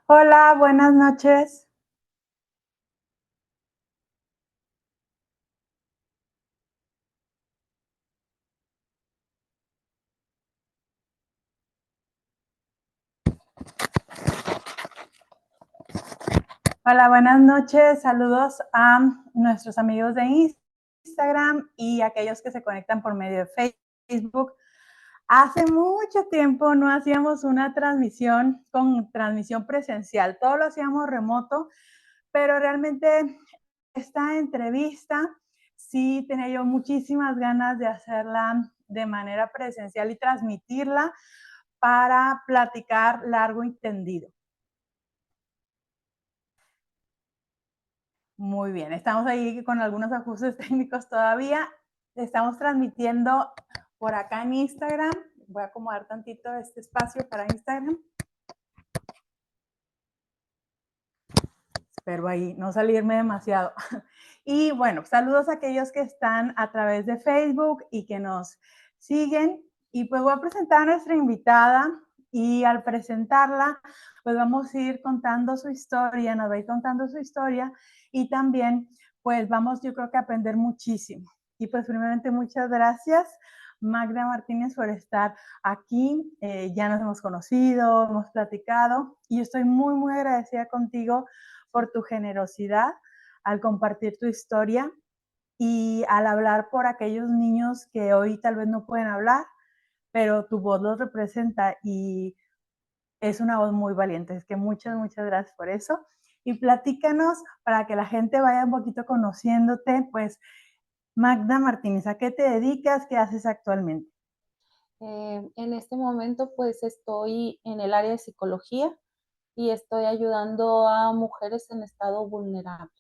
Hola, buenas noches. Hola, buenas noches. Saludos a nuestros amigos de Instagram y aquellos que se conectan por medio de Facebook. Hace mucho tiempo no hacíamos una transmisión con transmisión presencial, todo lo hacíamos remoto, pero realmente esta entrevista sí tenía yo muchísimas ganas de hacerla de manera presencial y transmitirla para platicar largo y tendido. Muy bien, estamos ahí con algunos ajustes técnicos todavía. Estamos transmitiendo por acá en Instagram. Voy a acomodar tantito este espacio para Instagram. Espero ahí no salirme demasiado. Y bueno, saludos a aquellos que están a través de Facebook y que nos siguen. Y pues voy a presentar a nuestra invitada y al presentarla, pues vamos a ir contando su historia, nos va a ir contando su historia y también pues vamos yo creo que a aprender muchísimo. Y pues primeramente muchas gracias Magda Martínez por estar aquí. Ya nos hemos conocido, hemos platicado y estoy muy, muy agradecida contigo por tu generosidad al compartir tu historia y al hablar por aquellos niños que hoy tal vez no pueden hablar, pero tu voz los representa y es una voz muy valiente. Es que muchas, muchas gracias por eso. Y platícanos para que la gente vaya un poquito conociéndote, pues Magda Martínez, ¿a qué te dedicas? ¿Qué haces actualmente? En este momento pues estoy en el área de psicología y estoy ayudando a mujeres en estado vulnerable.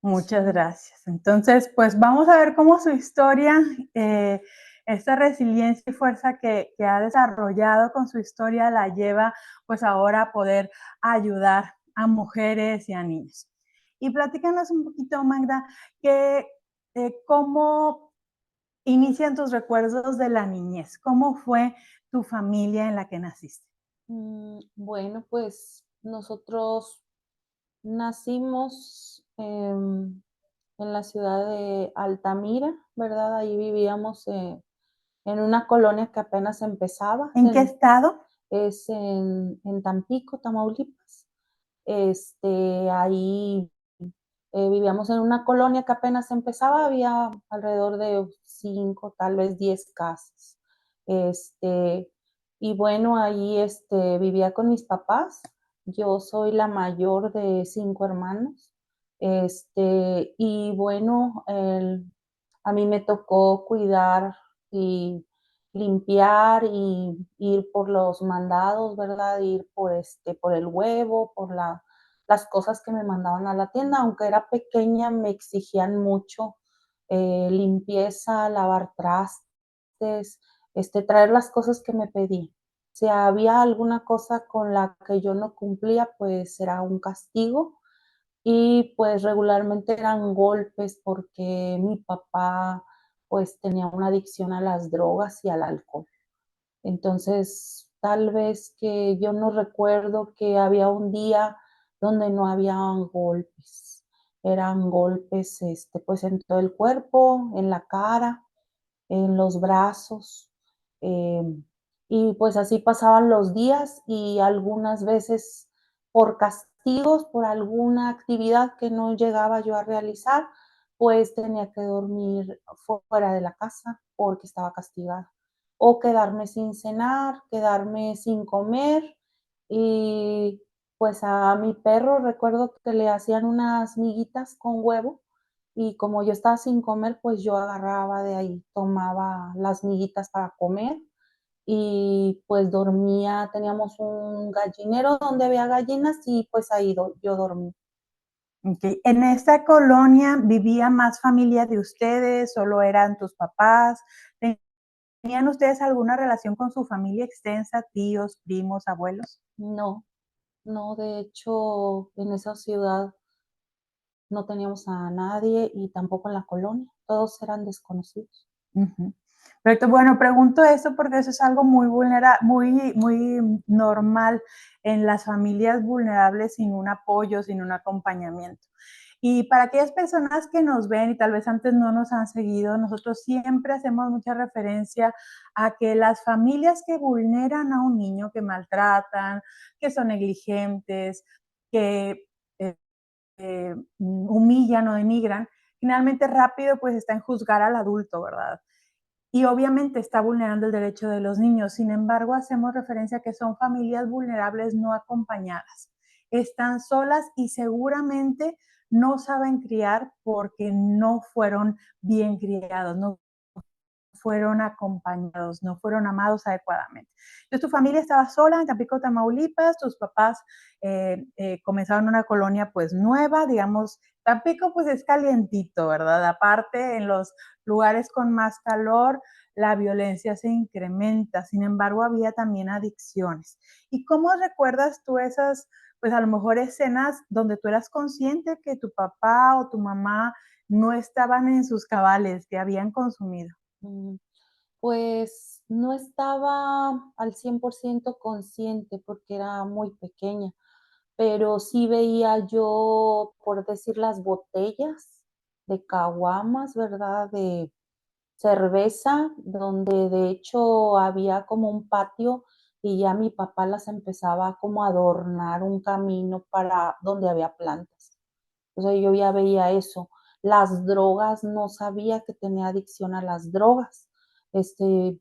Muchas gracias. Entonces, pues vamos a ver cómo su historia, esta resiliencia y fuerza que ha desarrollado con su historia la lleva pues ahora a poder ayudar a mujeres y a niños. Y platícanos un poquito, Magda, que, cómo inician tus recuerdos de la niñez, cómo fue tu familia en la que naciste. Bueno, pues nosotros nacimos en la ciudad de Altamira, ¿verdad? Ahí vivíamos en una colonia que apenas empezaba, ¿En qué estado? es en Tampico, Tamaulipas. Ahí vivíamos en una colonia que apenas empezaba, había alrededor de 5, tal vez 10 casas. Este, y bueno, ahí vivía con mis papás. Yo soy la mayor de 5 hermanos. Y bueno, a mí me tocó cuidar y limpiar y ir por los mandados, ¿verdad? Ir por el huevo, las cosas que me mandaban a la tienda, aunque era pequeña, me exigían mucho limpieza, lavar trastes, traer las cosas que me pedían. Si había alguna cosa con la que yo no cumplía, pues era un castigo y pues regularmente eran golpes porque mi papá pues tenía una adicción a las drogas y al alcohol. Entonces, tal vez que yo no recuerdo que había un día donde no habían golpes. Eran golpes, pues en todo el cuerpo, en la cara, en los brazos. em, y pues así pasaban los días y algunas veces por castigos, por alguna actividad que no llegaba yo a realizar, pues tenía que dormir fuera de la casa porque estaba castigada. O quedarme sin cenar, quedarme sin comer. Y pues a mi perro recuerdo que le hacían unas miguitas con huevo y como yo estaba sin comer, pues yo agarraba de ahí, tomaba las miguitas para comer y pues dormía, teníamos un gallinero donde había gallinas y pues ahí yo dormí. Okay. ¿En esta colonia vivía más familia de ustedes? ¿Solo eran tus papás? ¿Tenían ustedes alguna relación con su familia extensa, tíos, primos, abuelos? No, no, de hecho en esa ciudad no teníamos a nadie y tampoco en la colonia, todos eran desconocidos. Uh -huh. Perfecto. Bueno, pregunto esto porque eso es algo muy muy normal en las familias vulnerables sin un apoyo, sin un acompañamiento. Y para aquellas personas que nos ven y tal vez antes no nos han seguido, nosotros siempre hacemos mucha referencia a que las familias que vulneran a un niño, que maltratan, que son negligentes, que eh, humillan o denigran, finalmente rápido pues está en juzgar al adulto, ¿verdad? Y obviamente está vulnerando el derecho de los niños. Sin embargo, hacemos referencia a que son familias vulnerables no acompañadas. Están solas y seguramente no saben criar porque no fueron bien criados, no fueron acompañados, no fueron amados adecuadamente. Entonces, tu familia estaba sola en Tampico, Tamaulipas, tus papás comenzaron una colonia pues nueva, digamos, Tampico pues es calientito, ¿verdad? Aparte, en los lugares con más calor, la violencia se incrementa, sin embargo, había también adicciones. ¿Y cómo recuerdas tú esas, pues a lo mejor escenas donde tú eras consciente que tu papá o tu mamá no estaban en sus cabales, que habían consumido? Mm, Pues no estaba al 100% consciente porque era muy pequeña, pero sí veía yo, por decir, las botellas de caguamas, ¿verdad? De cerveza, donde de hecho había como un patio y ya mi papá las empezaba como a adornar un camino para donde había plantas. O sea, yo ya veía eso. Las drogas, no sabía que tenía adicción a las drogas. Este,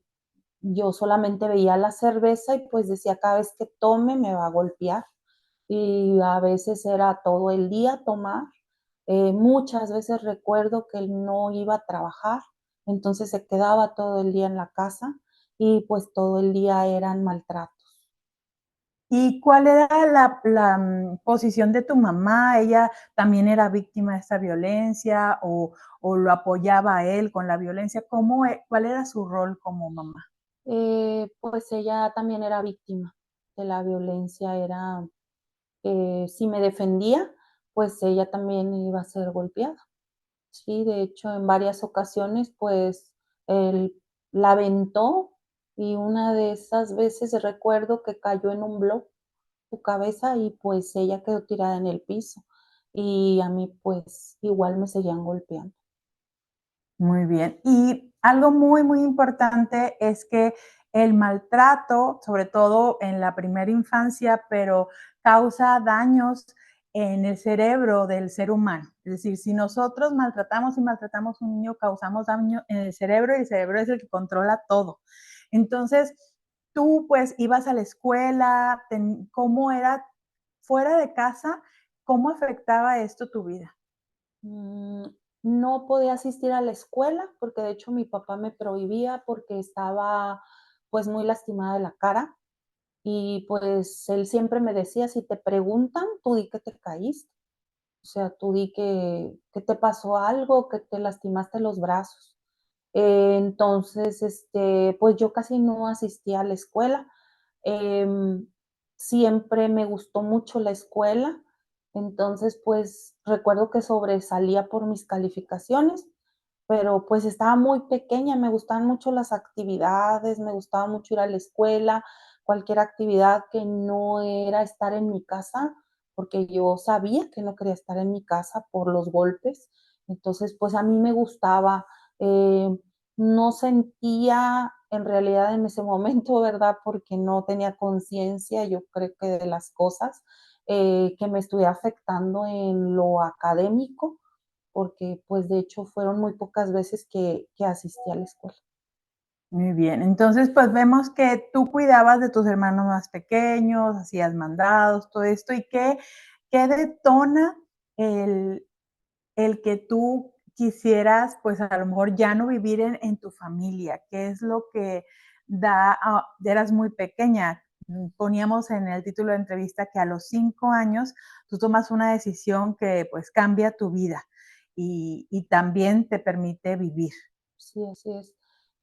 yo solamente veía la cerveza y pues decía, cada vez que tome me va a golpear. Y a veces era todo el día tomar. Muchas veces recuerdo que él no iba a trabajar, entonces se quedaba todo el día en la casa y pues todo el día eran maltratos. ¿Y cuál era posición de tu mamá? ¿Ella también era víctima de esta violencia o lo apoyaba a él con la violencia? ¿Cuál era su rol como mamá? Pues ella también era víctima de la violencia, era, si me defendía, pues ella también iba a ser golpeada. Sí, de hecho, en varias ocasiones, pues, él la aventó y una de esas veces recuerdo que cayó en un bloque su cabeza y, pues, ella quedó tirada en el piso. Y a mí, pues, igual me seguían golpeando. Muy bien. Y algo muy importante es que el maltrato, sobre todo en la primera infancia, pero causa daños en el cerebro del ser humano. Es decir, si nosotros maltratamos y maltratamos a un niño, causamos daño en el cerebro y el cerebro es el que controla todo. Entonces, tú pues ibas a la escuela, ¿cómo era fuera de casa? ¿Cómo afectaba esto tu vida? Mm, no podía asistir a la escuela, porque de hecho mi papá me prohibía porque estaba, pues, muy lastimada de la cara. Y, pues, él siempre me decía: "Si te preguntan, tú di que te caíste". O sea, tú di que te pasó algo, que te lastimaste los brazos. Entonces, pues yo casi no asistía a la escuela. Em, Siempre me gustó mucho la escuela. Entonces, pues recuerdo que sobresalía por mis calificaciones, pero pues estaba muy pequeña, me gustaban mucho las actividades, me gustaba mucho ir a la escuela, cualquier actividad que no era estar en mi casa, porque yo sabía que no quería estar en mi casa por los golpes. Entonces, pues a mí me gustaba, eh, no sentía en realidad en ese momento, ¿verdad? Porque no tenía conciencia, yo creo que de las cosas, que me estuviera afectando en lo académico, porque pues de hecho fueron muy pocas veces que asistí a la escuela. Muy bien, entonces pues vemos que tú cuidabas de tus hermanos más pequeños, hacías mandados, todo esto, ¿y qué detona el, el que tú quisieras, pues a lo mejor ya no vivir en tu familia? ¿Qué es lo que eras muy pequeña? Poníamos en el título de entrevista que a los 5 años tú tomas una decisión que pues cambia tu vida y también te permite vivir. Sí, así es.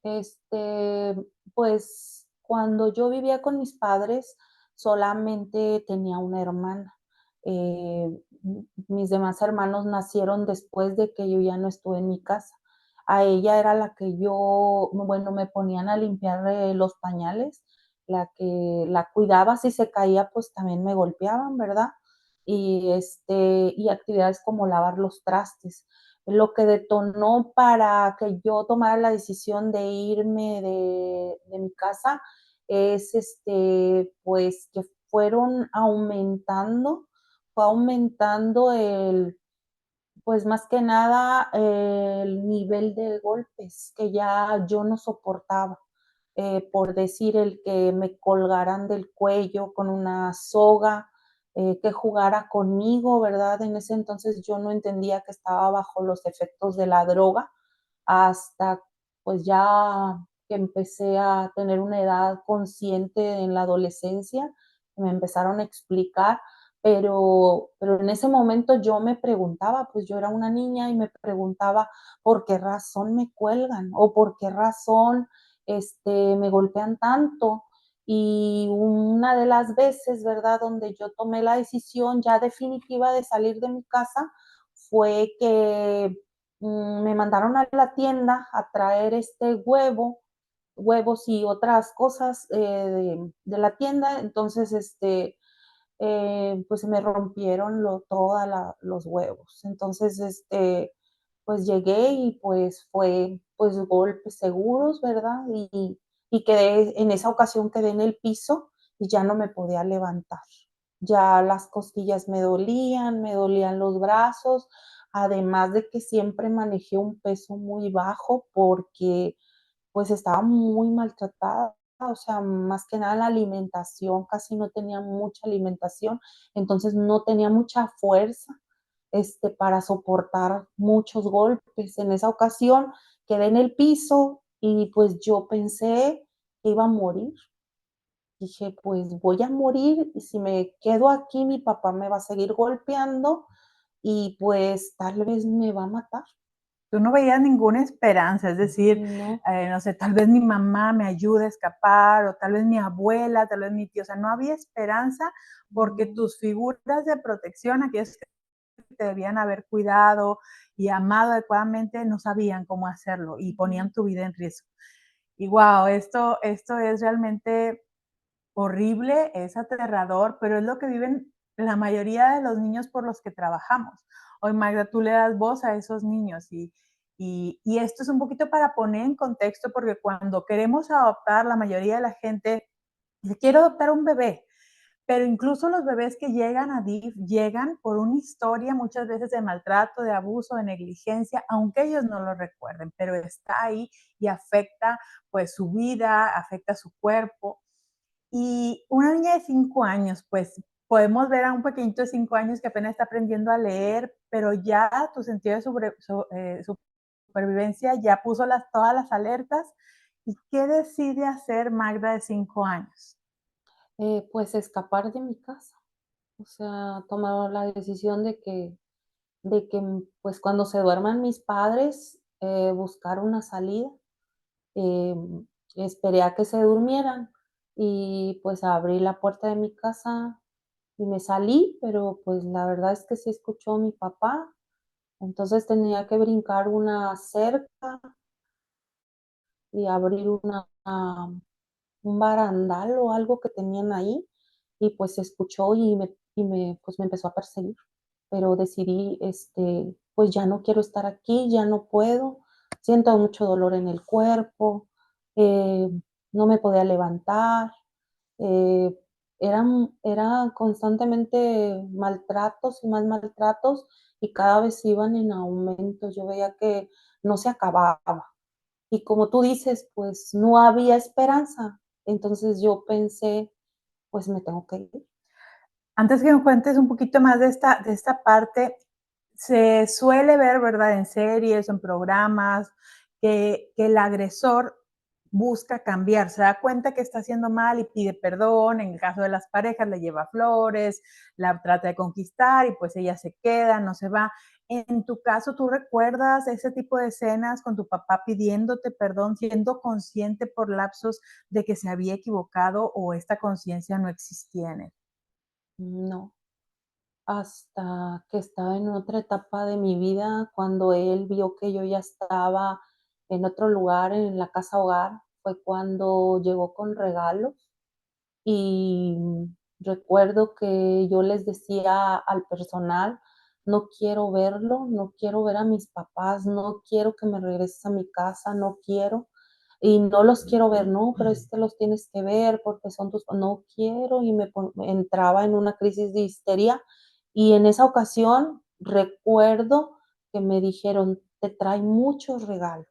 Este, pues cuando yo vivía con mis padres, solamente tenía una hermana. Mis demás hermanos nacieron después de que yo ya no estuve en mi casa. a ella era la que yo, bueno, me ponían a limpiar los pañales, la que la cuidaba, si se caía, pues también me golpeaban, ¿verdad? Y actividades como lavar los trastes. Lo que detonó para que yo tomara la decisión de irme de mi casa es pues que fueron aumentando, fue aumentando pues más que nada el nivel de golpes que ya yo no soportaba. Por decir, el que me colgaran del cuello con una soga, que jugara conmigo, ¿verdad? En ese entonces yo no entendía que estaba bajo los efectos de la droga hasta pues ya que empecé a tener una edad consciente en la adolescencia, me empezaron a explicar, pero en ese momento yo me preguntaba, pues yo era una niña y me preguntaba por qué razón me cuelgan o por qué razón me golpean tanto. Y una de las veces, ¿verdad?, donde yo tomé la decisión ya definitiva de salir de mi casa fue que me mandaron a la tienda a traer huevos y otras cosas de la tienda. Entonces, pues se me rompieron todos los huevos. Entonces, pues llegué y pues fue pues golpes seguros, ¿verdad? Y quedé, en esa ocasión quedé en el piso y ya no me podía levantar. Ya las costillas me dolían los brazos, además de que siempre manejé un peso muy bajo porque pues estaba muy maltratada, o sea, más que nada la alimentación, casi no tenía mucha alimentación, entonces no tenía mucha fuerza para soportar muchos golpes. En esa ocasión quedé en el piso y pues yo pensé que iba a morir. Dije, pues voy a morir y si me quedo aquí mi papá me va a seguir golpeando y pues tal vez me va a matar. Tú no veías ninguna esperanza, es decir, No, no sé, tal vez mi mamá me ayude a escapar, o tal vez mi abuela, tal vez mi tío, o sea, no había esperanza porque no. tus figuras de protección, aquellos que te debían haber cuidado y amado adecuadamente, no sabían cómo hacerlo y ponían tu vida en riesgo. Y wow, esto es realmente horrible, es aterrador, pero es lo que viven la mayoría de los niños por los que trabajamos. Hoy, Magda, tú le das voz a esos niños y esto es un poquito para poner en contexto, porque cuando queremos adoptar, la mayoría de la gente dice, quiero adoptar un bebé, pero incluso los bebés que llegan a DIF llegan por una historia muchas veces de maltrato, de abuso, de negligencia, aunque ellos no lo recuerden, pero está ahí y afecta pues su vida, afecta su cuerpo. Y una niña de 5 años, pues podemos ver a un pequeñito de 5 años que apenas está aprendiendo a leer, pero ya tu sentido de supervivencia ya puso todas las alertas. ¿Y qué decide hacer Magda de 5 años? Pues escapar de mi casa. O sea, tomaron la decisión de que pues cuando se duerman mis padres, buscar una salida. Eh, Esperé a que se durmieran y pues abrí la puerta de mi casa y me salí, pero pues la verdad es que sí escuchó mi papá, entonces tenía que brincar una cerca y abrir un barandal o algo que tenían ahí y pues se escuchó pues me empezó a perseguir, pero decidí, pues ya no quiero estar aquí, ya no puedo, siento mucho dolor en el cuerpo, eh, no me podía levantar, eh, eran constantemente maltratos y más maltratos y cada vez iban en aumento, yo veía que no se acababa. Y como tú dices, pues no había esperanza. Entonces yo pensé, pues me tengo que ir. Antes que me cuentes un poquito más de esta parte, se suele ver, ¿verdad?, en series, en programas, que el agresor busca cambiar, se da cuenta que está haciendo mal y pide perdón, en el caso de las parejas le lleva flores, la trata de conquistar y pues ella se queda, no se va. En tu caso, ¿tú recuerdas ese tipo de escenas con tu papá pidiéndote perdón, siendo consciente por lapsos de que se había equivocado o esta conciencia no existía en él? No, hasta que estaba en otra etapa de mi vida, cuando él vio que yo ya estaba en otro lugar, en la casa hogar, fue cuando llegó con regalos y recuerdo que yo les decía al personal, no quiero verlo, no quiero ver a mis papás, no quiero que me regreses a mi casa, no quiero. Y no los quiero ver, no, pero es que los tienes que ver porque son tus, no quiero y entraba en una crisis de histeria. Y en esa ocasión recuerdo que me dijeron, te trae muchos regalos.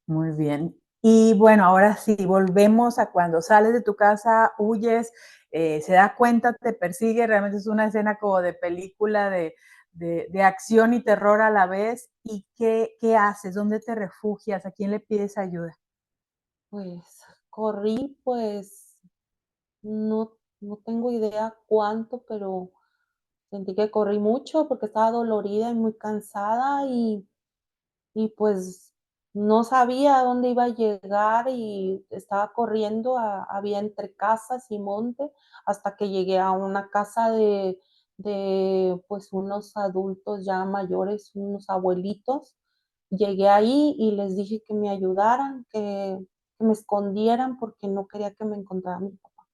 Muy bien. Y bueno, ahora sí, volvemos a cuando sales de tu casa, huyes, se da cuenta, te persigue, realmente es una escena como de película de acción y terror a la vez. ¿Y qué haces? ¿Dónde te refugias? ¿A quién le pides ayuda? Pues corrí, pues no tengo idea cuánto, pero sentí que corrí mucho porque estaba dolorida y muy cansada y pues no sabía a dónde iba a llegar y estaba corriendo, había entre casas y monte hasta que llegué a una casa de pues unos adultos ya mayores, unos abuelitos. Llegué ahí y les dije que me ayudaran, que me escondieran porque no quería que me encontrara mi papá.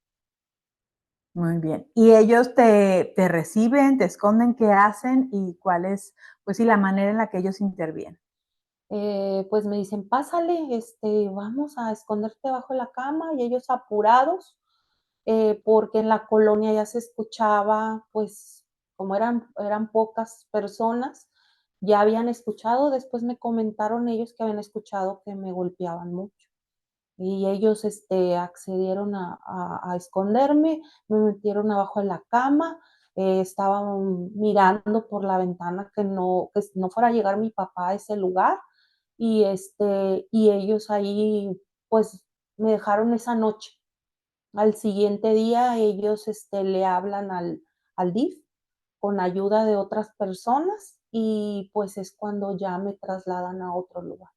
Muy bien. ¿Y ellos te reciben, te esconden, qué hacen y cuál es, pues sí, la manera en la que ellos intervienen? Pues me dicen, pásale, vamos a esconderte bajo la cama y ellos apurados, porque en la colonia ya se escuchaba, pues como eran pocas personas, ya habían escuchado, después me comentaron ellos que habían escuchado que me golpeaban mucho. Y ellos accedieron a esconderme, me metieron abajo de la cama, estaban mirando por la ventana que no fuera a llegar mi papá a ese lugar y ellos ahí pues me dejaron esa noche. Al siguiente día ellos le hablan al DIF con ayuda de otras personas y pues es cuando ya me trasladan a otro lugar.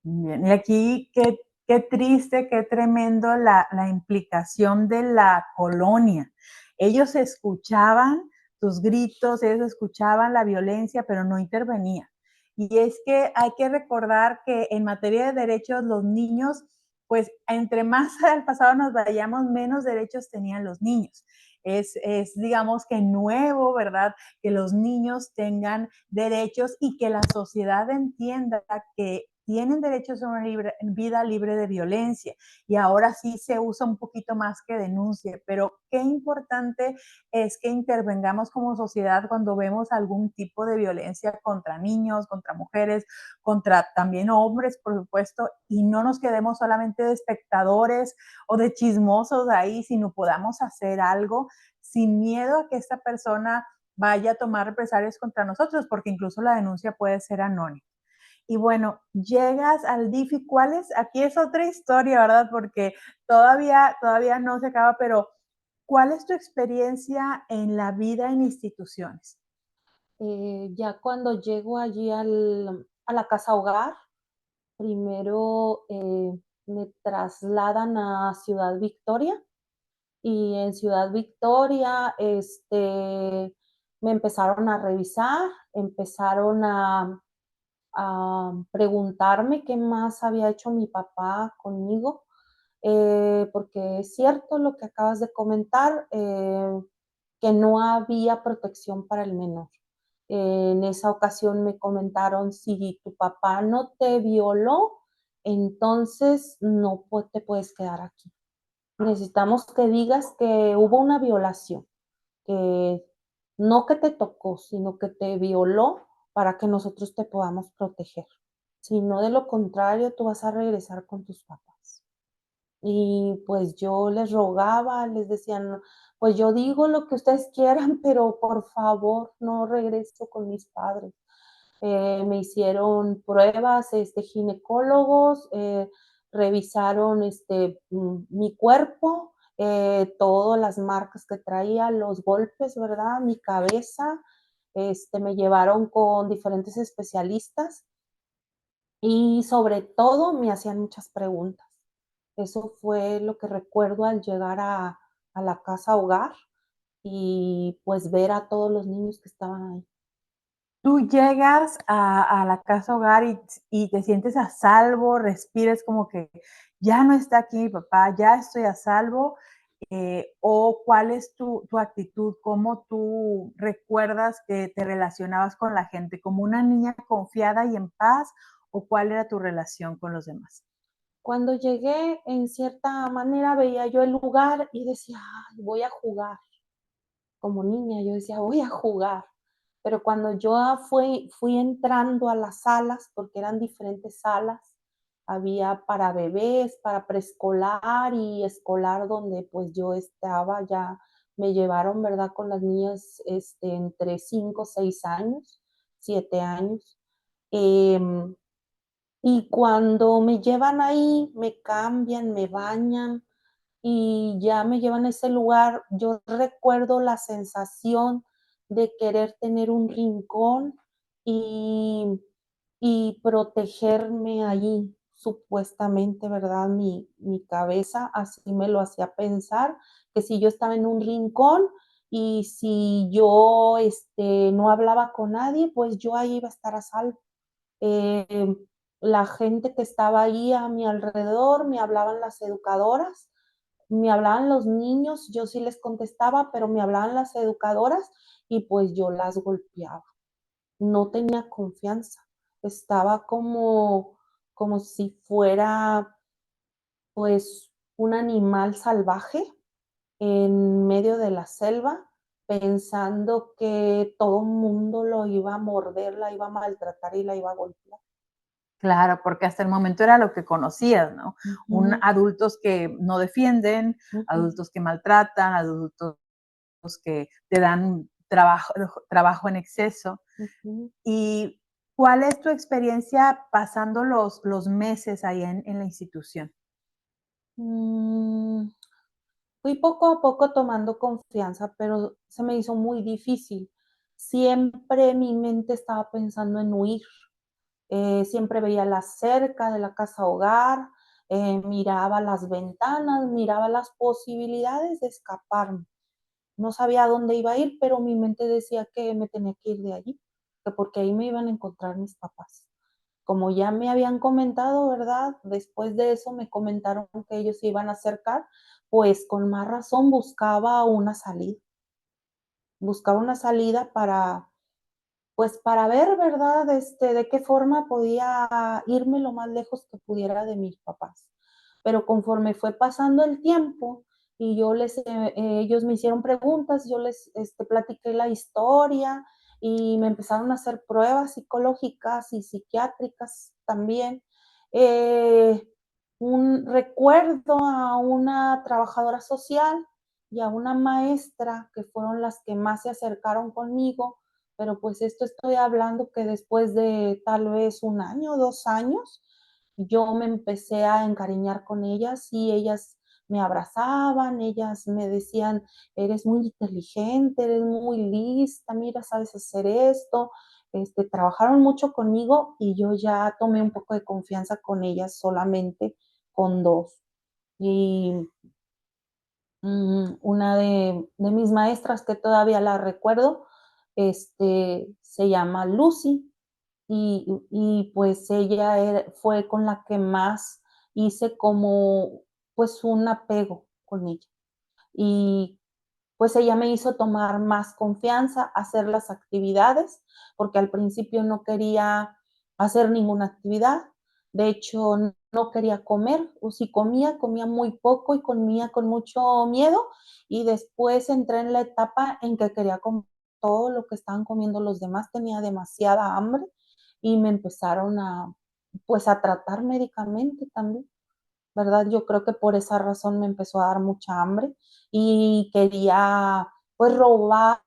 Bien, y aquí qué triste, qué tremendo la implicación de la colonia. Ellos escuchaban tus gritos, ellos escuchaban la violencia, pero no intervenían. Y es que hay que recordar que en materia de derechos, los niños, pues entre más al pasado nos vayamos, menos derechos tenían los niños. Digamos que nuevo, ¿verdad? Que los niños tengan derechos y que la sociedad entienda que tienen derechos a una vida libre de violencia. Y ahora sí se usa un poquito más que denuncie, pero qué importante es que intervengamos como sociedad cuando vemos algún tipo de violencia contra niños, contra mujeres, contra también hombres, por supuesto, y no nos quedemos solamente de espectadores o de chismosos ahí, sino podamos hacer algo sin miedo a que esta persona vaya a tomar represalias contra nosotros, porque incluso la denuncia puede ser anónima. Y bueno, llegas al DIF. ¿Cuál es? Aquí es otra historia, ¿verdad? Porque todavía no se acaba, pero ¿cuál es tu experiencia en la vida en instituciones? Ya cuando llego allí a la casa hogar, primero me trasladan a Ciudad Victoria y en Ciudad Victoria me empezaron a revisar, empezaron a preguntarme qué más había hecho mi papá conmigo, porque es cierto lo que acabas de comentar, que no había protección para el menor. En esa ocasión me comentaron, si tu papá no te violó, entonces no te puedes quedar aquí. Necesitamos que digas que hubo una violación, que no que te tocó, sino que te violó para que nosotros te podamos proteger. Si no, de lo contrario, tú vas a regresar con tus papás. Y pues yo les rogaba, les decía, "No, pues yo digo lo que ustedes quieran, pero por favor no regreso con mis padres". Me hicieron pruebas, ginecólogos, revisaron mi cuerpo, todas las marcas que traía, los golpes, ¿verdad? Mi cabeza, me llevaron con diferentes especialistas y sobre todo me hacían muchas preguntas. Eso fue lo que recuerdo al llegar a la casa hogar y pues ver a todos los niños que estaban ahí. Tú llegas a la casa hogar y te sientes a salvo, respires como que ya no está aquí mi papá, ya estoy a salvo, o cuál es tu actitud, cómo tú recuerdas que te relacionabas con la gente, como una niña confiada y en paz, o cuál era tu relación con los demás. Cuando llegué, en cierta manera veía yo el lugar y decía: "Ay, voy a jugar". Como niña, yo decía: "Voy a jugar". Pero cuando yo fui entrando a las salas, porque eran diferentes salas, había para bebés, para preescolar y escolar, donde, pues, yo estaba, ya me llevaron, ¿verdad?, con las niñas, entre 5, 6 años, 7 años. Em, y cuando me llevan ahí, me cambian, me bañan, y ya me llevan a ese lugar, yo recuerdo la sensación de querer tener un rincón y protegerme allí, supuestamente, ¿verdad? Mi cabeza así me lo hacía pensar, que si yo estaba en un rincón y si yo, no hablaba con nadie, pues yo ahí iba a estar a salvo. Em, la gente que estaba ahí a mi alrededor, me hablaban las educadoras, me hablaban los niños, yo sí les contestaba, pero me hablaban las educadoras y pues yo las golpeaba. No tenía confianza, estaba como si fuera, pues, un animal salvaje en medio de la selva, pensando que todo el mundo lo iba a morder, la iba a maltratar y la iba a golpear. Claro, porque hasta el momento era lo que conocías, ¿no? Ujú, Adultos que no defienden, ujú, adultos que maltratan, adultos que te dan trabajo en exceso. ujú. ¿Y cuál es tu experiencia pasando los meses ahí en la institución? Mm, fui poco a poco tomando confianza, pero se me hizo muy difícil. Siempre mi mente estaba pensando en huir. Siempre veía la cerca de la casa hogar, miraba las ventanas, miraba las posibilidades de escaparme. No sabía a dónde iba a ir, pero mi mente decía que me tenía que ir de allí, que porque ahí me iban a encontrar mis papás. Como ya me habían comentado, ¿verdad? Después de eso me comentaron que ellos se iban a acercar, pues con más razón buscaba una salida para, pues para ver, ¿verdad? De qué forma podía irme lo más lejos que pudiera de mis papás. Pero conforme fue pasando el tiempo y ellos me hicieron preguntas, yo les platiqué la historia y me empezaron a hacer pruebas psicológicas y psiquiátricas también. Eh, recuerdo a una trabajadora social y a una maestra que fueron las que más se acercaron conmigo, pero pues esto estoy hablando que después de tal vez 1 año, 2 años, yo me empecé a encariñar con ellas y ellas me abrazaban, ellas me decían, eres muy inteligente, eres muy lista, mira, sabes hacer esto. Trabajaron mucho conmigo y yo ya tomé un poco de confianza con ellas solamente con dos. Y una de mis maestras que todavía la recuerdo, se llama Lucy pues ella fue con la que más hice como pues un apego con ella. Y pues ella me hizo tomar más confianza, hacer las actividades, porque al principio no quería hacer ninguna actividad. De hecho, no quería comer, o si comía, comía muy poco y comía con mucho miedo. Y después entré en la etapa en que quería comer todo lo que estaban comiendo los demás, tenía demasiada hambre y me empezaron pues a tratar médicamente también. ¿Verdad? Yo creo que por esa razón me empezó a dar mucha hambre y quería, pues, robar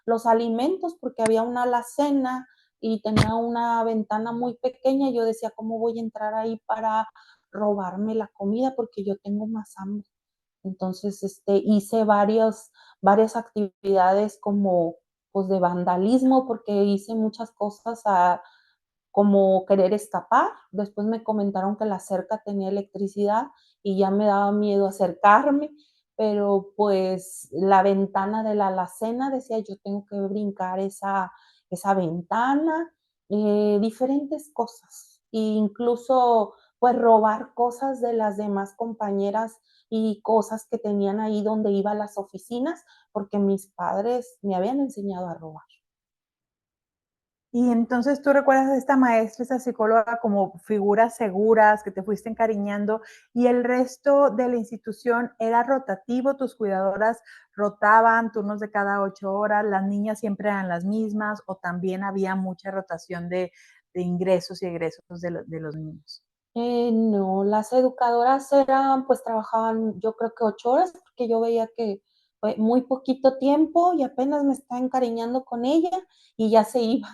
los alimentos, porque había una alacena y tenía una ventana muy pequeña, y yo decía: "¿Cómo voy a entrar ahí para robarme la comida? Porque yo tengo más hambre". Entonces, hice varias actividades como, pues, de vandalismo, porque hice muchas cosas como querer escapar. Después me comentaron que la cerca tenía electricidad y ya me daba miedo acercarme, pero pues la ventana de la alacena decía yo tengo que brincar esa ventana, diferentes cosas. E incluso, pues, robar cosas de las demás compañeras y cosas que tenían ahí donde iba a las oficinas, porque mis padres me habían enseñado a robar. Y entonces, ¿tú recuerdas a esta maestra, esta psicóloga como figuras seguras que te fuiste encariñando y el resto de la institución era rotativo? ¿Tus cuidadoras rotaban turnos de cada 8 horas? ¿Las niñas siempre eran las mismas o también había mucha rotación de ingresos y egresos de los niños? No, las educadoras eran, pues trabajaban yo creo que 8 horas, porque yo veía que fue muy poquito tiempo y apenas me estaba encariñando con ella y ya se iba.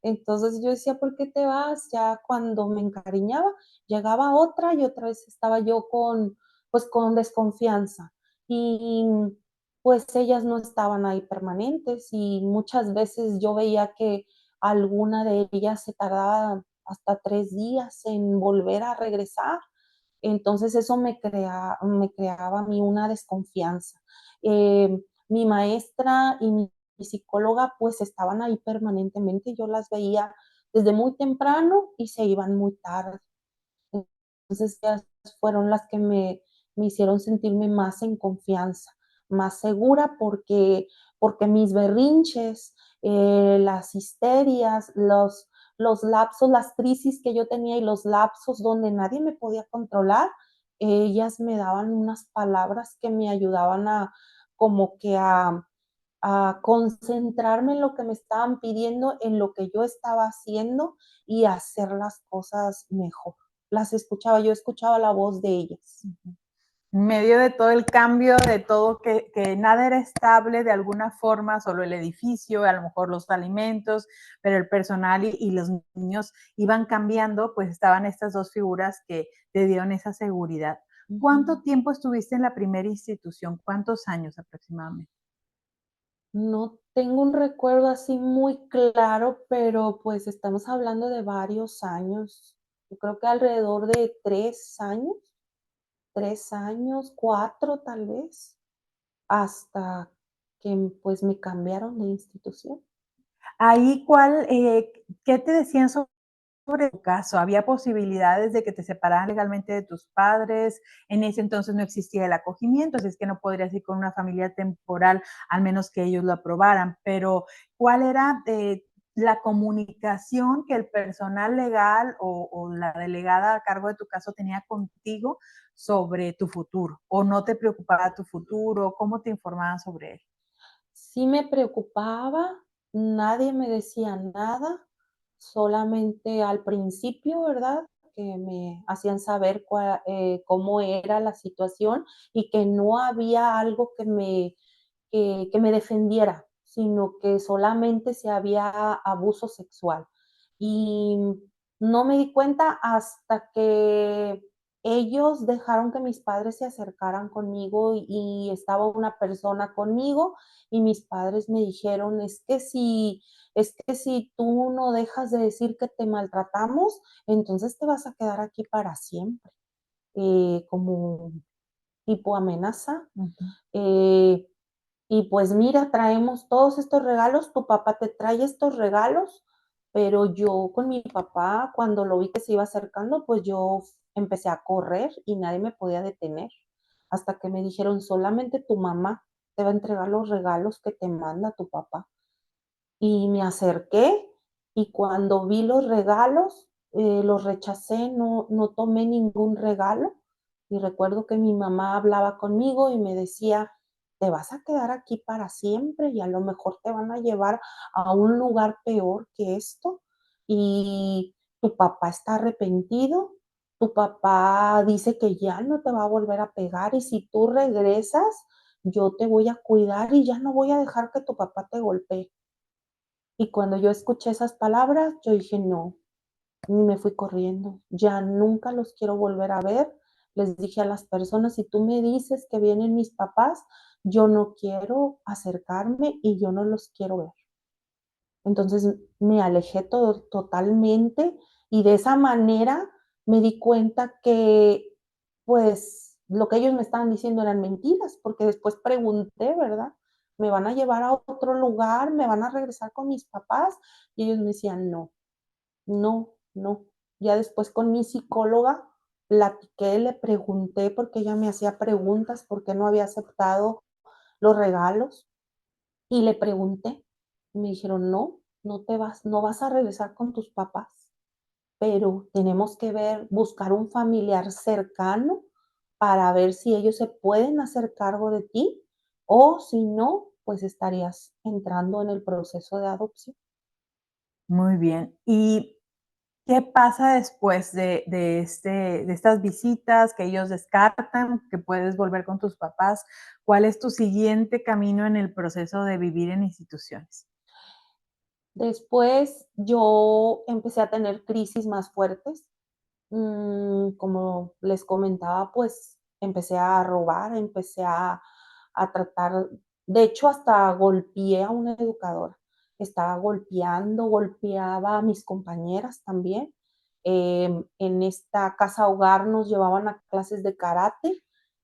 Entonces yo decía, ¿por qué te vas? Ya cuando me encariñaba, llegaba otra y otra vez estaba yo con, pues con desconfianza. Y pues ellas no estaban ahí permanentes y muchas veces yo veía que alguna de ellas se tardaba hasta 3 días en volver a regresar. Entonces eso me creaba a mí una desconfianza. Mi maestra y mi psicóloga pues estaban ahí permanentemente, yo las veía desde muy temprano y se iban muy tarde. Entonces ellas fueron las que me hicieron sentirme más en confianza, más segura porque mis berrinches, las histerias, los lapsos, las crisis que yo tenía y los lapsos donde nadie me podía controlar, ellas me daban unas palabras que me ayudaban a como que a concentrarme en lo que me estaban pidiendo, en lo que yo estaba haciendo y hacer las cosas mejor. Las escuchaba, yo escuchaba la voz de ellas. En medio de todo el cambio, de todo que nada era estable de alguna forma, solo el edificio, a lo mejor los alimentos, pero el personal y los niños iban cambiando, pues estaban estas dos figuras que te dieron esa seguridad. ¿Cuánto tiempo estuviste en la primera institución? ¿Cuántos años aproximadamente? No tengo un recuerdo así muy claro, pero pues estamos hablando de varios años. Yo creo que alrededor de 3 años, 3 años, 4 tal vez, hasta que pues me cambiaron de institución. Ahí, ¿qué te decían sobre tu caso? ¿Había posibilidades de que te separaran legalmente de tus padres? En ese entonces no existía el acogimiento, así es que no podrías ir con una familia temporal, al menos que ellos lo aprobaran. Pero, ¿cuál era la comunicación que el personal legal o la delegada a cargo de tu caso tenía contigo sobre tu futuro? ¿O no te preocupaba tu futuro? ¿Cómo te informaban sobre él? Sí me preocupaba, nadie me decía nada, solamente al principio, ¿verdad? Que me hacían saber cómo era la situación y que no había algo que me defendiera, sino que solamente si había abuso sexual. Y no me di cuenta hasta que ellos dejaron que mis padres se acercaran conmigo y estaba una persona conmigo y mis padres me dijeron, es que si tú no dejas de decir que te maltratamos, entonces te vas a quedar aquí para siempre, como tipo amenaza. Uh -huh. Eh, y pues mira, traemos todos estos regalos, tu papá te trae estos regalos, pero yo con mi papá, cuando lo vi que se iba acercando, pues yo empecé a correr y nadie me podía detener, hasta que me dijeron, solamente tu mamá te va a entregar los regalos que te manda tu papá. Y me acerqué y cuando vi los regalos, los rechacé, no tomé ningún regalo. Y recuerdo que mi mamá hablaba conmigo y me decía, te vas a quedar aquí para siempre y a lo mejor te van a llevar a un lugar peor que esto. Y tu papá está arrepentido, tu papá dice que ya no te va a volver a pegar y si tú regresas, yo te voy a cuidar y ya no voy a dejar que tu papá te golpee. Y cuando yo escuché esas palabras, yo dije: "No", y me fui corriendo. Ya nunca los quiero volver a ver. Les dije a las personas: "Si tú me dices que vienen mis papás, yo no quiero acercarme y yo no los quiero ver". Entonces, me alejé totalmente, y de esa manera me di cuenta que, pues, lo que ellos me estaban diciendo eran mentiras, porque después pregunté, ¿verdad? me van a llevar a otro lugar, me van a regresar con mis papás. Y ellos me decían, no, no, no. Ya después con mi psicóloga platiqué, le pregunté porque ella me hacía preguntas, porque no había aceptado los regalos. Y le pregunté, y me dijeron, no, no vas a regresar con tus papás, pero tenemos que ver, buscar un familiar cercano para ver si ellos se pueden hacer cargo de ti o si no, pues estarías entrando en el proceso de adopción. Muy bien. ¿Y qué pasa después de estas visitas que ellos descartan, que puedes volver con tus papás? ¿Cuál es tu siguiente camino en el proceso de vivir en instituciones? Después yo empecé a tener crisis más fuertes. Como les comentaba, pues empecé a robar, a tratar, de hecho hasta golpeé a una educadora, estaba golpeando, golpeaba a mis compañeras también. En esta casa hogar nos llevaban a clases de karate,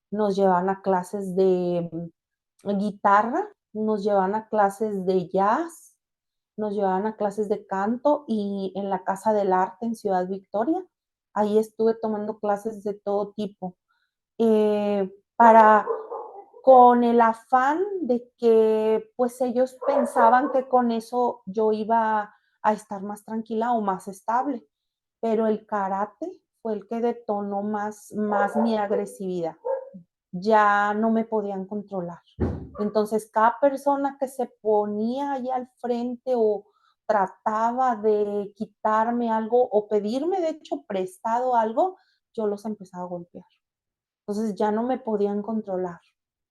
nos llevaban a clases de guitarra, nos llevaban a clases de jazz, nos llevaban a clases de canto y en la Casa del Arte en Ciudad Victoria. Ahí estuve tomando clases de todo tipo, para con el afán de que pues ellos pensaban que con eso yo iba a estar más tranquila o más estable, pero el karate fue el que detonó más mi agresividad. Ya no me podían controlar. Entonces, cada persona que se ponía ahí al frente o trataba de quitarme algo o pedirme, de hecho, prestado algo, yo los empezaba a golpear. Entonces ya no me podían controlar.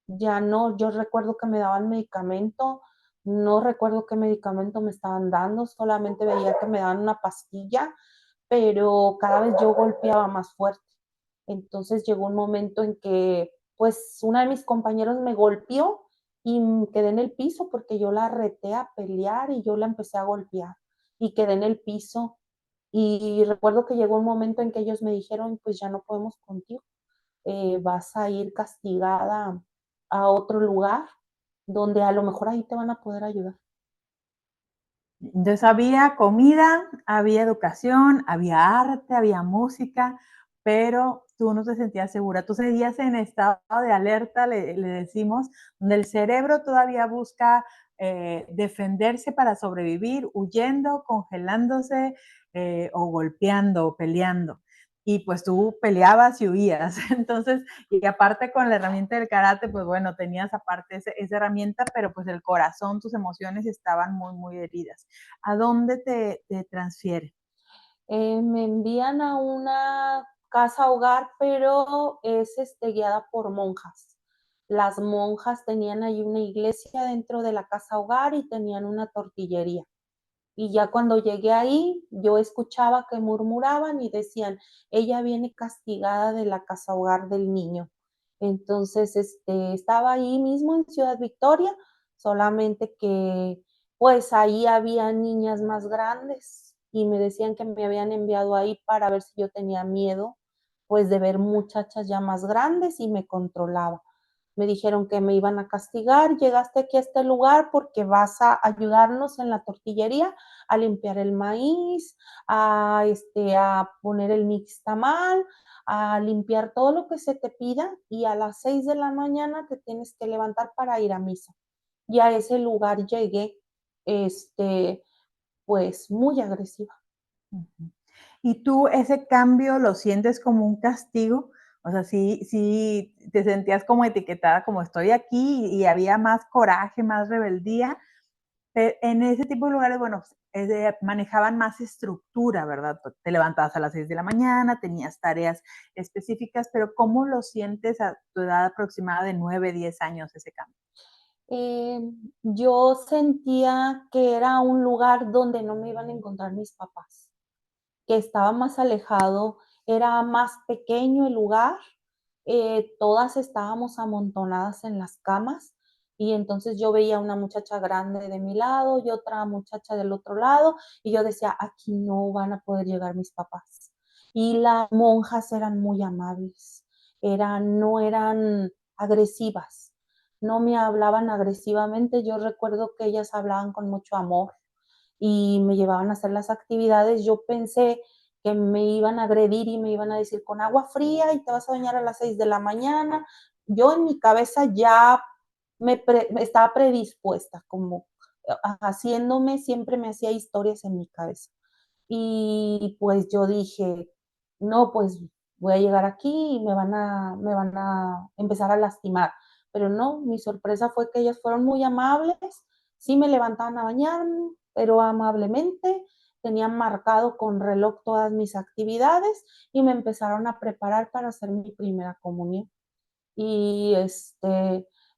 Ya no, yo recuerdo que me daban medicamento, no recuerdo qué medicamento me estaban dando, solamente veía que me daban una pastilla, pero cada vez yo golpeaba más fuerte. Entonces llegó un momento en que, pues, una de mis compañeros me golpeó y quedé en el piso porque yo la reté a pelear y yo la empecé a golpear y quedé en el piso. Y recuerdo que llegó un momento en que ellos me dijeron, pues ya no podemos contigo, vas a ir castigada a otro lugar donde a lo mejor ahí te van a poder ayudar. Entonces había comida, había educación, había arte, había música, pero tú no te sentías segura. Tú seguías en estado de alerta, le decimos, donde el cerebro todavía busca defenderse para sobrevivir, huyendo, congelándose o golpeando o peleando. Y pues tú peleabas y huías. Entonces, y aparte con la herramienta del karate, pues bueno, tenías aparte esa herramienta, pero pues el corazón, tus emociones estaban muy, muy heridas. ¿A dónde te transfieren? Me envían a una casa hogar, pero es guiada por monjas. Las monjas tenían ahí una iglesia dentro de la casa hogar y tenían una tortillería. Y ya cuando llegué ahí, yo escuchaba que murmuraban y decían, ella viene castigada de la casa hogar del niño. Entonces, estaba ahí mismo en Ciudad Victoria, solamente que pues ahí había niñas más grandes y me decían que me habían enviado ahí para ver si yo tenía miedo, pues de ver muchachas ya más grandes y me controlaba. Me dijeron que me iban a castigar, llegaste aquí a este lugar porque vas a ayudarnos en la tortillería a limpiar el maíz, a poner el mixtamal, a limpiar todo lo que se te pida y a las 6 de la mañana te tienes que levantar para ir a misa. Y a ese lugar llegué, este, pues muy agresiva. Ujú. ¿Y tú ese cambio lo sientes como un castigo? O sea, sí te sentías como etiquetada, como estoy aquí, y había más coraje, más rebeldía. En ese tipo de lugares, bueno, manejaban más estructura, ¿verdad? Te levantabas a las 6 de la mañana, tenías tareas específicas, pero ¿cómo lo sientes a tu edad aproximada de 9, 10 años ese cambio? Eh, yo sentía que era un lugar donde no me iban a encontrar mis papás, que estaba más alejado, era más pequeño el lugar, todas estábamos amontonadas en las camas y entonces yo veía una muchacha grande de mi lado y otra muchacha del otro lado y yo decía, aquí no van a poder llegar mis papás. Y las monjas eran muy amables, no eran agresivas, no me hablaban agresivamente. Yo recuerdo que ellas hablaban con mucho amor y me llevaban a hacer las actividades. Yo pensé que me iban a agredir y me iban a decir con agua fría y te vas a bañar a las 6 de la mañana. Yo en mi cabeza ya estaba predispuesta, como haciéndome, siempre me hacía historias en mi cabeza. Y pues yo dije, no, pues voy a llegar aquí y me van a empezar a lastimar. Pero no, mi sorpresa fue que ellas fueron muy amables, sí me levantaban a bañarme, pero amablemente, tenían marcado con reloj todas mis actividades y me empezaron a preparar para hacer mi primera comunión. Y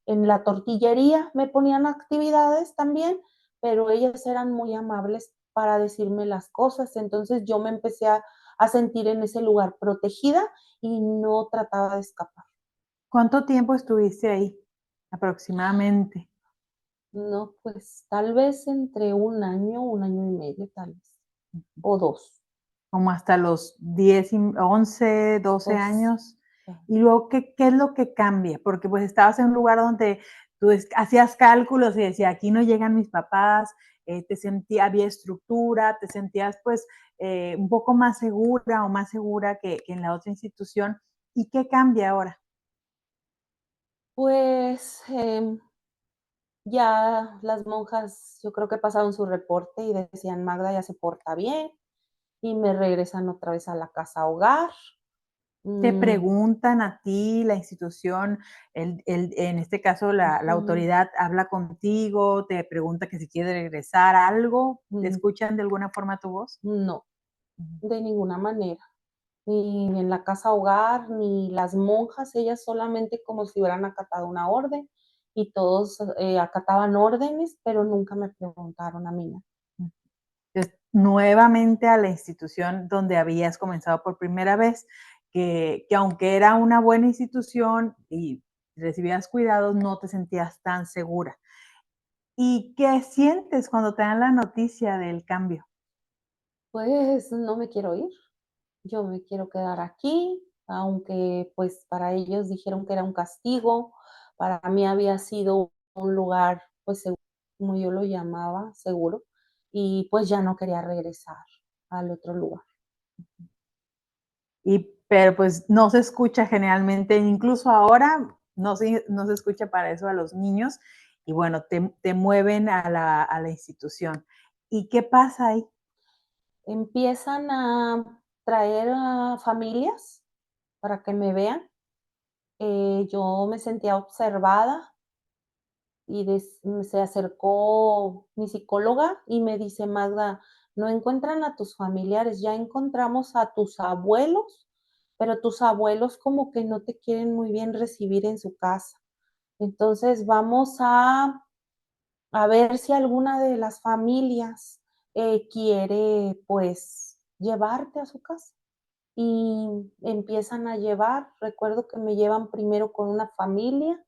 en la tortillería me ponían actividades también, pero ellas eran muy amables para decirme las cosas. Entonces yo me empecé a sentir en ese lugar protegida y no trataba de escapar. ¿Cuánto tiempo estuviste ahí aproximadamente? No, pues tal vez entre un año y medio, tal vez, o dos. Como hasta los 10, 11, 12 Dos. años. Y luego, ¿qué es lo que cambia? Porque pues estabas en un lugar donde tú hacías cálculos y decías, aquí no llegan mis papás, había estructura, te sentías pues un poco más segura o más segura que en la otra institución. ¿Y qué cambia ahora? Pues ya las monjas, yo creo que pasaron su reporte y decían, Magda ya se porta bien, y me regresan otra vez a la casa hogar. Te Mm, preguntan a ti, la institución, en este caso la ujú, autoridad habla contigo, te pregunta que si quiere regresar, algo, ¿te mm, escuchan de alguna forma tu voz? no, Ujú. de ninguna manera. Ni en la casa hogar, ni las monjas, ellas solamente como si hubieran acatado una orden y todos acataban órdenes, pero nunca me preguntaron a mí, ¿no? Entonces, nuevamente a la institución donde habías comenzado por primera vez, que aunque era una buena institución y recibías cuidados, no te sentías tan segura. ¿Y qué sientes cuando te dan la noticia del cambio? Pues no me quiero ir, yo me quiero quedar aquí, aunque pues para ellos dijeron que era un castigo, para mí había sido un lugar pues seguro, como yo lo llamaba, seguro, y pues ya no quería regresar al otro lugar. Pero pues no se escucha generalmente, incluso ahora no se escucha para eso a los niños y bueno, te mueven a la institución. ¿Y qué pasa ahí? Empiezan a traer a familias para que me vean. Yo me sentía observada y se acercó mi psicóloga y me dice, Magda, no encuentran a tus familiares, ya encontramos a tus abuelos, pero tus abuelos como que no te quieren muy bien recibir en su casa. Entonces vamos a ver si alguna de las familias quiere pues llevarte a su casa. Y empiezan a llevar, recuerdo que me llevan primero con una familia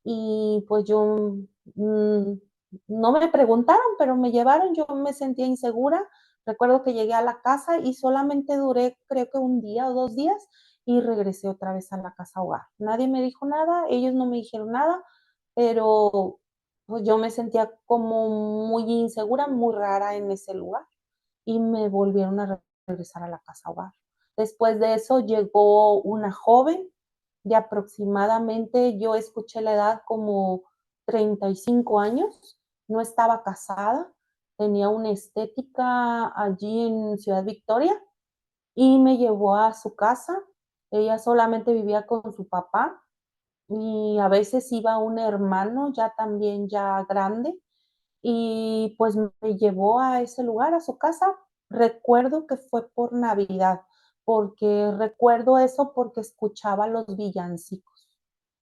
y pues yo no me preguntaron, pero me llevaron, yo me sentía insegura. Recuerdo que llegué a la casa y solamente duré creo que un día o 2 días y regresé otra vez a la casa hogar. Nadie me dijo nada, ellos no me dijeron nada, pero pues yo me sentía como muy insegura, muy rara en ese lugar y me volvieron a regresar a la casa hogar. Después de eso llegó una joven de aproximadamente, yo escuché la edad como 35 años, no estaba casada, tenía una estética allí en Ciudad Victoria y me llevó a su casa. Ella solamente vivía con su papá y a veces iba un hermano ya también ya grande y pues me llevó a ese lugar, a su casa. Recuerdo que fue por Navidad, porque recuerdo eso porque escuchaba los villancicos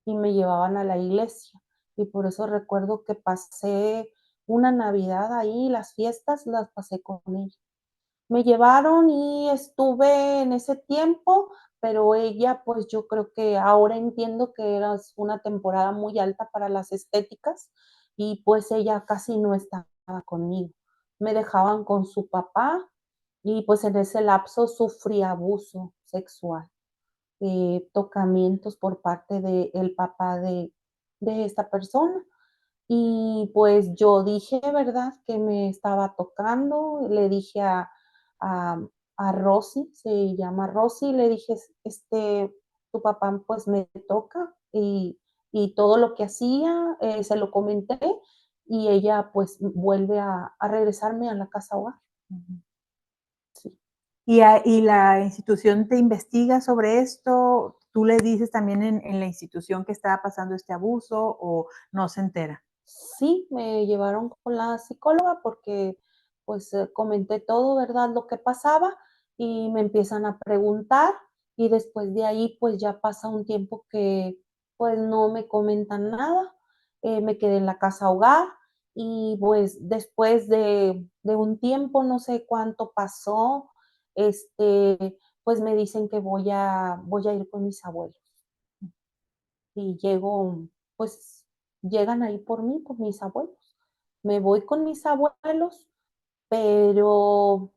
y me llevaban a la iglesia. Y por eso recuerdo que pasé una Navidad ahí, las fiestas las pasé con ella. Me llevaron y estuve en ese tiempo, pero ella, pues yo creo que ahora entiendo que era una temporada muy alta para las estéticas y pues ella casi no estaba conmigo. Me dejaban con su papá y pues en ese lapso sufrí abuso sexual, tocamientos por parte del papá de esta persona. Y pues yo dije, ¿verdad?, que me estaba tocando. Le dije a, a Rosy, se llama Rosy, le dije, tu papá pues me toca y todo lo que hacía, se lo comenté y ella pues vuelve a regresarme a la casa hogar. Ujú. Sí. Y la institución te investiga sobre esto? ¿Tú le dices también en la institución que estaba pasando este abuso o no se entera? Sí, me llevaron con la psicóloga porque, pues, comenté todo, ¿verdad?, lo que pasaba, y me empiezan a preguntar, y después de ahí, pues, ya pasa un tiempo que, pues, no me comentan nada, me quedé en la casa hogar y, pues, después de un tiempo, no sé cuánto pasó, pues, me dicen que voy a ir con mis abuelos. Y llego, pues, llegan ahí por mí, por mis abuelos. Me voy con mis abuelos, pero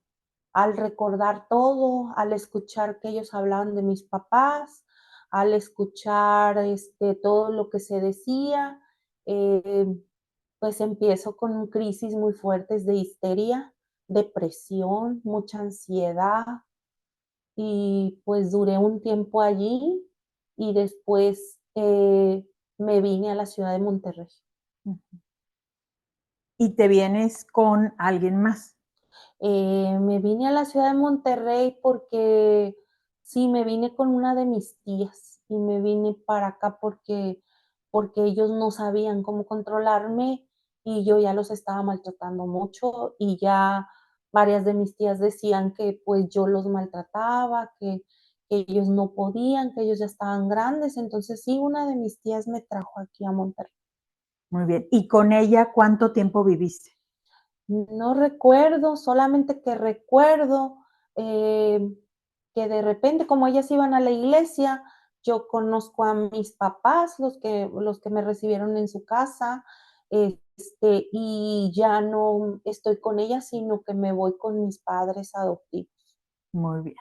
al recordar todo, al escuchar que ellos hablaban de mis papás, al escuchar, todo lo que se decía, eh, pues empiezo con crisis muy fuertes de histeria, depresión, mucha ansiedad, y pues duré un tiempo allí y después, me vine a la ciudad de Monterrey. Y te vienes con alguien más. Me vine a la ciudad de Monterrey porque sí, me vine con una de mis tías y me vine para acá porque ellos no sabían cómo controlarme y yo ya los estaba maltratando mucho y ya varias de mis tías decían que pues yo los maltrataba, que ellos no podían, que ellos ya estaban grandes. Entonces sí, una de mis tías me trajo aquí a Monterrey. Muy bien. ¿Y con ella cuánto tiempo viviste? No recuerdo, solamente que recuerdo, em, que de repente, como ellas iban a la iglesia, yo conozco a mis papás, los que me recibieron en su casa, y ya no estoy con ellas, sino que me voy con mis padres adoptivos. Muy bien.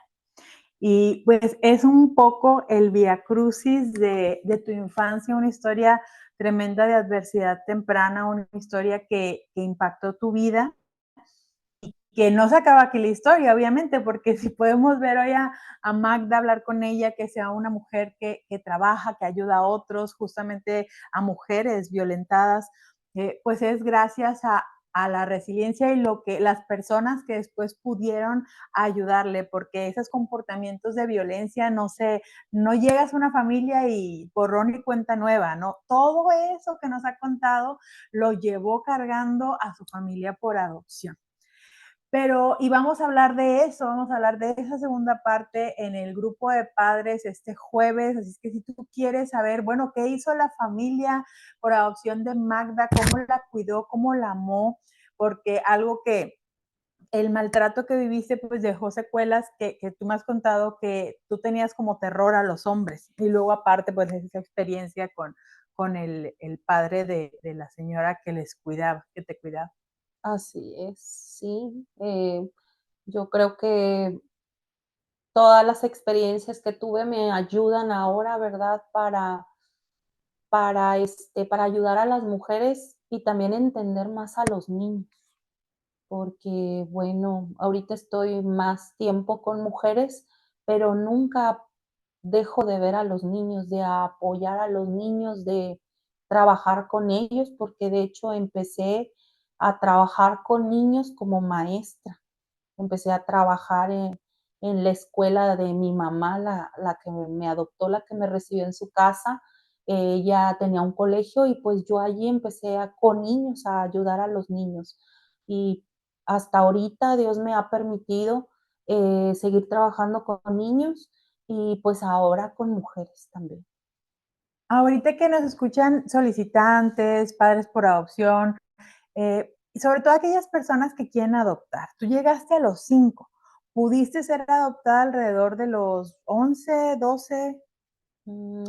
Y pues es un poco el viacrucis de tu infancia, una historia tremenda de adversidad temprana, una historia que impactó tu vida, que no se acaba aquí la historia, obviamente, porque si podemos ver hoy a Magda, hablar con ella, que sea una mujer que trabaja, que ayuda a otros, justamente a mujeres violentadas, pues es gracias a la resiliencia y lo que las personas que después pudieron ayudarle, porque esos comportamientos de violencia no llegas a una familia y borrón y cuenta nueva, ¿no? Todo eso que nos ha contado lo llevó cargando a su familia por adopción. Pero, y vamos a hablar de eso, vamos a hablar de esa segunda parte en el grupo de padres este jueves. Así es que si tú quieres saber, bueno, qué hizo la familia por adopción de Magda, cómo la cuidó, cómo la amó, porque algo que el maltrato que viviste pues dejó secuelas que tú me has contado que tú tenías como terror a los hombres. Y luego aparte pues esa experiencia con el padre de la señora que les cuidaba, que te cuidaba. Así es, sí, yo creo que todas las experiencias que tuve me ayudan ahora, ¿verdad? Para ayudar a las mujeres y también entender más a los niños, porque, bueno, ahorita estoy más tiempo con mujeres, pero nunca dejo de ver a los niños, de apoyar a los niños, de trabajar con ellos, porque de hecho empecé a trabajar con niños como maestra. Empecé a trabajar en la escuela de mi mamá, la que me adoptó, la que me recibió en su casa. Ella tenía un colegio y pues yo allí empecé con niños, a ayudar a los niños. Y hasta ahorita Dios me ha permitido seguir trabajando con niños y pues ahora con mujeres también. Ahorita que nos escuchan solicitantes, padres por adopción, y sobre todo aquellas personas que quieren adoptar. Tú llegaste a los 5, pudiste ser adoptada alrededor de los 11, 12.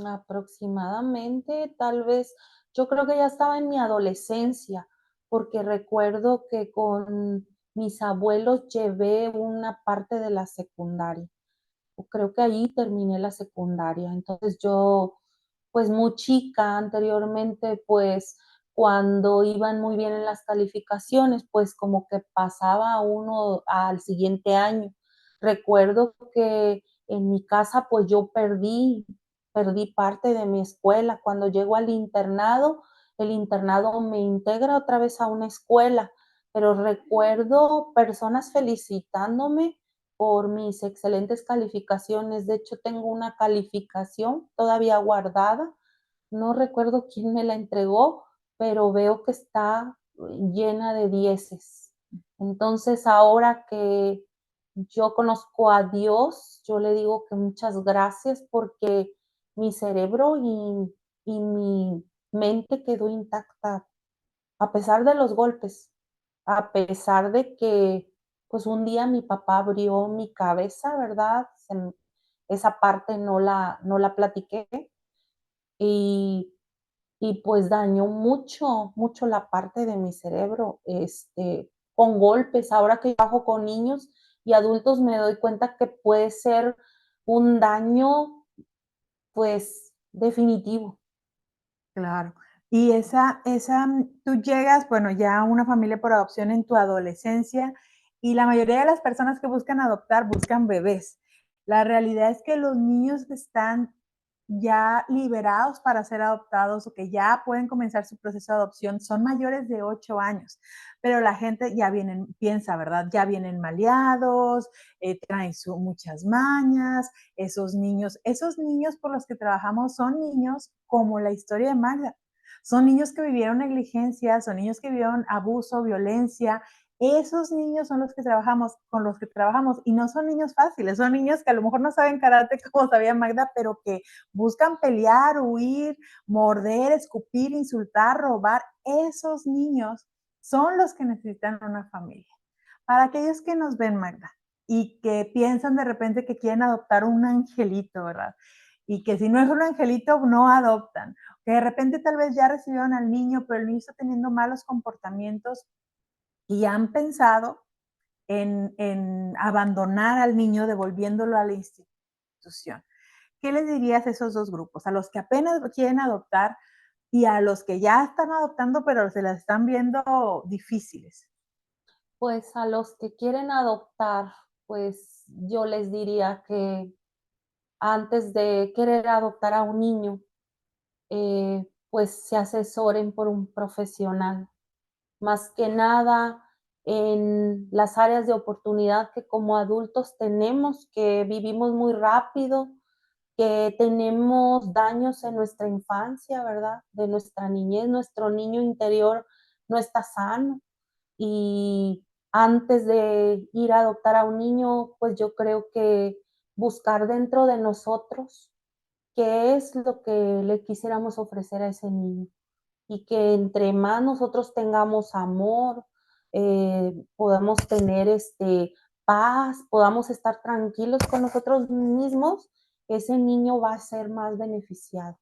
Aproximadamente, tal vez, yo creo que ya estaba en mi adolescencia, porque recuerdo que con mis abuelos llevé una parte de la secundaria. Creo que ahí terminé la secundaria. Entonces yo pues muy chica anteriormente, pues cuando iban muy bien en las calificaciones, pues como que pasaba uno al siguiente año. Recuerdo que en mi casa, pues yo perdí parte de mi escuela. Cuando llego al internado, el internado me integra otra vez a una escuela, pero recuerdo personas felicitándome por mis excelentes calificaciones. De hecho, tengo una calificación todavía guardada. No recuerdo quién me la entregó, pero veo que está llena de dieces. Entonces, ahora que yo conozco a Dios, yo le digo que muchas gracias porque mi cerebro y mi mente quedó intacta a pesar de los golpes, a pesar de que, pues un día mi papá abrió mi cabeza, ¿verdad? Esa parte no la platiqué y, y pues dañó mucho, mucho la parte de mi cerebro, con golpes. Ahora que trabajo con niños y adultos me doy cuenta que puede ser un daño, pues, definitivo. Claro. Y tú llegas, bueno, ya a una familia por adopción en tu adolescencia y la mayoría de las personas que buscan adoptar buscan bebés. La realidad es que los niños que están ya liberados para ser adoptados o que ya pueden comenzar su proceso de adopción son mayores de 8 años, pero la gente ya piensa, ¿verdad? Ya vienen maleados, traen muchas mañas, esos niños por los que trabajamos son niños como la historia de Magda. Son niños que vivieron negligencia, son niños que vivieron abuso, violencia. Esos niños son los que trabajamos, con los que trabajamos, y no son niños fáciles, son niños que a lo mejor no saben karate como sabía Magda, pero que buscan pelear, huir, morder, escupir, insultar, robar. Esos niños son los que necesitan una familia. Para aquellos que nos ven, Magda, y que piensan de repente que quieren adoptar un angelito, ¿verdad? Y que si no es un angelito, no adoptan. Que de repente tal vez ya recibieron al niño, pero el niño está teniendo malos comportamientos y han pensado en abandonar al niño, devolviéndolo a la institución. ¿Qué les dirías a esos dos grupos? A los que apenas quieren adoptar y a los que ya están adoptando, pero se las están viendo difíciles. Pues a los que quieren adoptar, pues yo les diría que antes de querer adoptar a un niño, pues se asesoren por un profesional. Más que nada en las áreas de oportunidad que como adultos tenemos, que vivimos muy rápido, que tenemos daños en nuestra infancia, ¿verdad? De nuestra niñez, nuestro niño interior no está sano. Y antes de ir a adoptar a un niño, pues yo creo que buscar dentro de nosotros qué es lo que le quisiéramos ofrecer a ese niño. Y que entre más nosotros tengamos amor, podamos tener paz, podamos estar tranquilos con nosotros mismos, ese niño va a ser más beneficiado.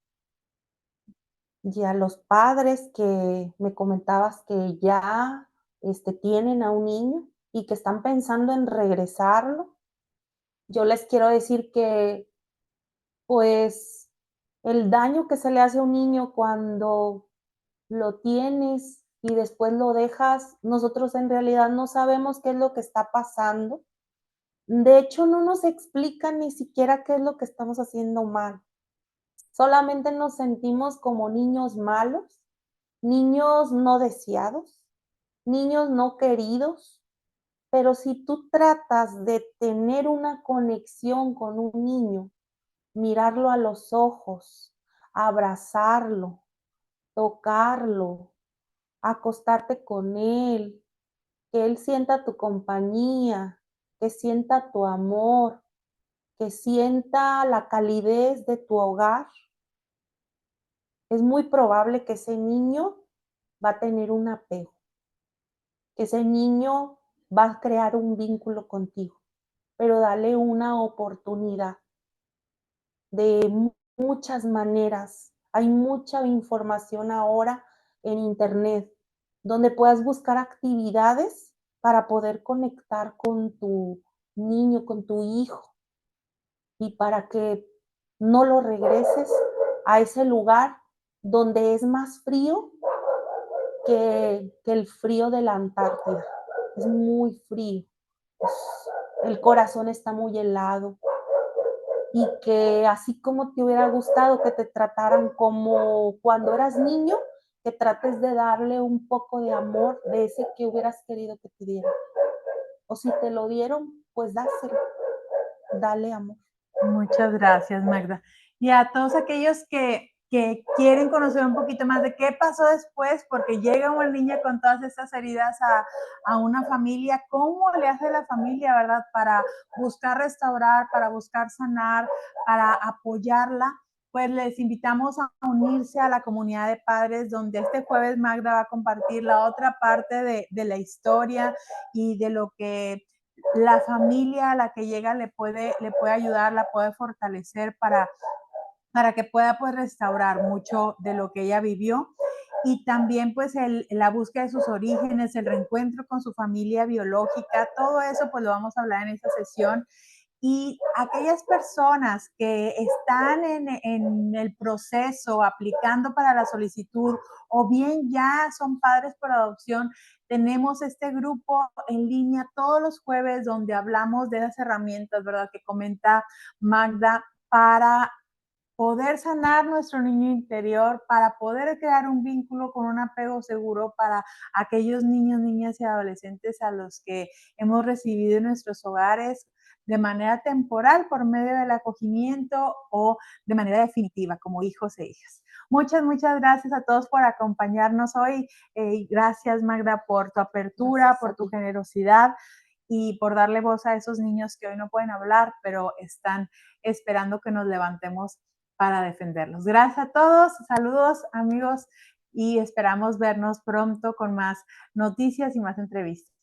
Y a los padres que me comentabas que ya tienen a un niño y que están pensando en regresarlo, yo les quiero decir que pues el daño que se le hace a un niño cuando lo tienes y después lo dejas, nosotros en realidad no sabemos qué es lo que está pasando. De hecho, no nos explican ni siquiera qué es lo que estamos haciendo mal. Solamente nos sentimos como niños malos, niños no deseados, niños no queridos. Pero si tú tratas de tener una conexión con un niño, mirarlo a los ojos, abrazarlo, tocarlo, acostarte con él, que él sienta tu compañía, que sienta tu amor, que sienta la calidez de tu hogar, es muy probable que ese niño va a tener un apego, que ese niño va a crear un vínculo contigo, pero dale una oportunidad de muchas maneras. Hay mucha información ahora en internet donde puedas buscar actividades para poder conectar con tu niño, con tu hijo y para que no lo regreses a ese lugar donde es más frío que el frío de la Antártida. Es muy frío. El corazón está muy helado. Y que así como te hubiera gustado que te trataran como cuando eras niño, que trates de darle un poco de amor, de ese que hubieras querido que te dieran. O si te lo dieron, pues dáselo, dale amor. Muchas gracias, Magda. Y a todos aquellos que quieren conocer un poquito más de qué pasó después, porque llega una niña con todas estas heridas a una familia, ¿cómo le hace la familia, verdad? Para buscar restaurar, para buscar sanar, para apoyarla. Pues les invitamos a unirse a la comunidad de padres, donde este jueves Magda va a compartir la otra parte de la historia y de lo que la familia a la que llega le puede ayudar, la puede fortalecer para que pueda pues restaurar mucho de lo que ella vivió. Y también pues la búsqueda de sus orígenes, el reencuentro con su familia biológica, todo eso pues lo vamos a hablar en esta sesión. Y aquellas personas que están en el proceso aplicando para la solicitud o bien ya son padres por adopción, tenemos este grupo en línea todos los jueves donde hablamos de esas herramientas, ¿verdad? Que comenta Magda para poder sanar nuestro niño interior, para poder crear un vínculo con un apego seguro para aquellos niños, niñas y adolescentes a los que hemos recibido en nuestros hogares de manera temporal por medio del acogimiento o de manera definitiva como hijos e hijas. Muchas, muchas gracias a todos por acompañarnos hoy. Gracias, Magda, por tu apertura, por tu generosidad y por darle voz a esos niños que hoy no pueden hablar, pero están esperando que nos levantemos para defenderlos. Gracias a todos, saludos amigos y esperamos vernos pronto con más noticias y más entrevistas.